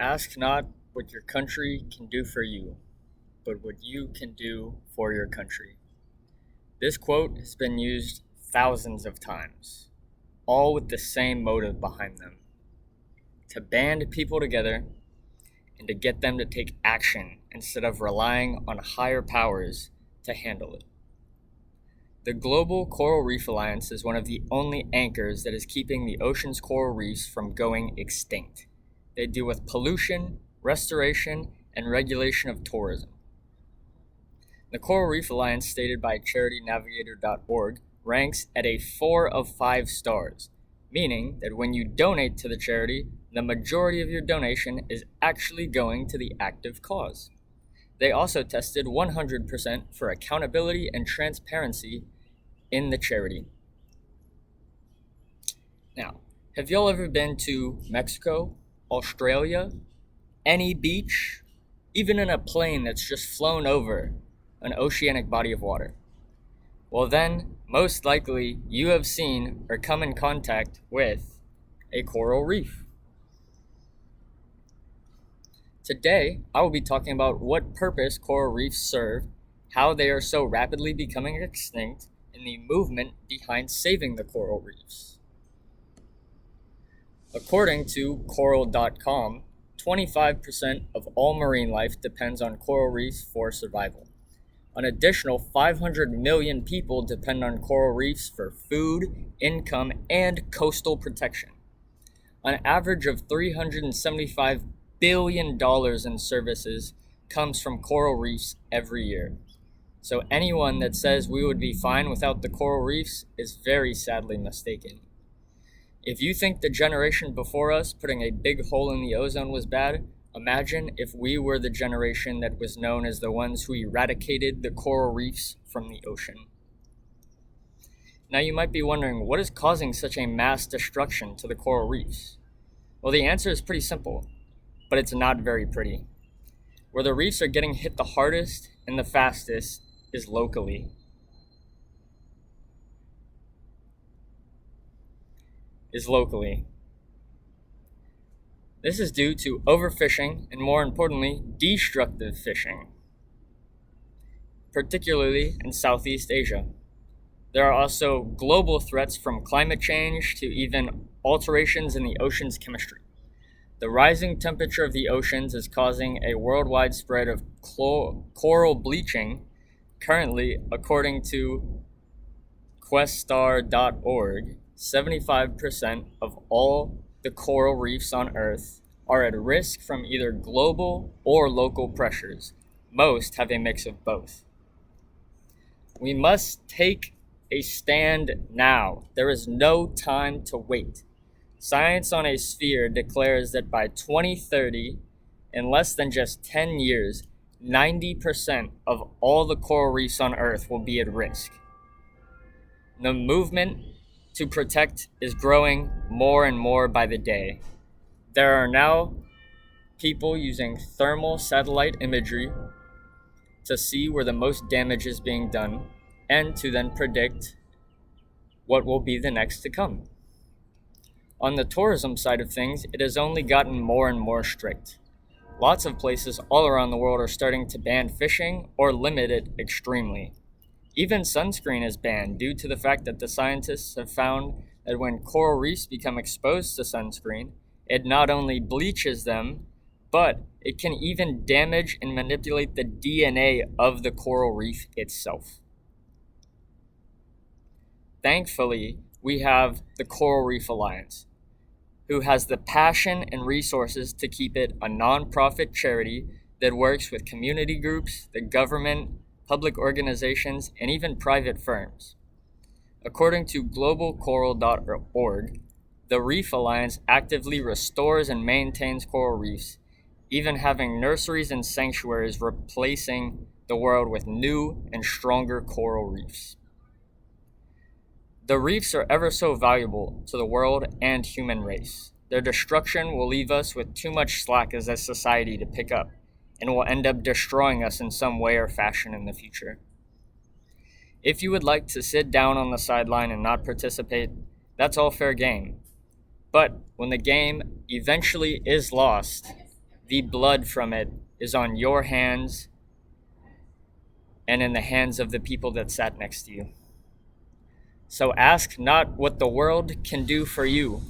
Ask not what your country can do for you, but what you can do for your country. This quote has been used thousands of times, all with the same motive behind them: to band people together and to get them to take action instead of relying on higher powers to handle it. The Global Coral Reef Alliance is one of the only anchors that is keeping the ocean's coral reefs from going extinct. They deal with pollution, restoration, and regulation of tourism. The Coral Reef Alliance, stated by charitynavigator.org, ranks at a 4 of 5 stars, meaning that when you donate to the charity, the majority of your donation is actually going to the active cause. They also tested 100% for accountability and transparency in the charity. Now, have y'all ever been to Mexico, Australia, any beach, even in a plane that's just flown over an oceanic body of water? Well then, most likely you have seen or come in contact with a coral reef. Today, I will be talking about what purpose coral reefs serve, how they are so rapidly becoming extinct, and the movement behind saving the coral reefs. According to Coral.com, 25% of all marine life depends on coral reefs for survival. An additional 500 million people depend on coral reefs for food, income, and coastal protection. An average of $375 billion in services comes from coral reefs every year. So anyone that says we would be fine without the coral reefs is very sadly mistaken. If you think the generation before us putting a big hole in the ozone was bad, imagine if we were the generation that was known as the ones who eradicated the coral reefs from the ocean. Now you might be wondering, what is causing such a mass destruction to the coral reefs? Well, the answer is pretty simple, but it's not very pretty. Where the reefs are getting hit the hardest and the fastest is locally. This is due to overfishing and, more importantly, destructive fishing, particularly in Southeast Asia. There are also global threats from climate change to even alterations in the ocean's chemistry. The rising temperature of the oceans is causing a worldwide spread of coral bleaching. Currently, according to Questar.org, 75% of all the coral reefs on Earth are at risk from either global or local pressures. Most have a mix of both. We must take a stand now. There is no time to wait. Science on a Sphere declares that by 2030, in less than just 10 years, 90% of all the coral reefs on Earth will be at risk. The movement to protect is growing more and more by the day. There are now people using thermal satellite imagery to see where the most damage is being done and to then predict what will be the next to come. On the tourism side of things, it has only gotten more and more strict. Lots of places all around the world are starting to ban fishing or limit it extremely. Even sunscreen is banned due to the fact that the scientists have found that when coral reefs become exposed to sunscreen, it not only bleaches them, but it can even damage and manipulate the DNA of the coral reef itself. Thankfully, we have the Coral Reef Alliance, who has the passion and resources to keep it a nonprofit charity that works with community groups, the government, public organizations, and even private firms. According to globalcoral.org, the Reef Alliance actively restores and maintains coral reefs, even having nurseries and sanctuaries replacing the world with new and stronger coral reefs. The reefs are ever so valuable to the world and human race. Their destruction will leave us with too much slack as a society to pick up, and will end up destroying us in some way or fashion in the future. If you would like to sit down on the sideline and not participate, that's all fair game. But when the game eventually is lost, the blood from it is on your hands and in the hands of the people that sat next to you. So ask not what the world can do for you,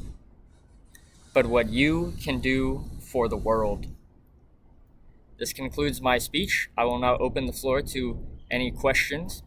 but what you can do for the world. This concludes my speech. I will now open the floor to any questions.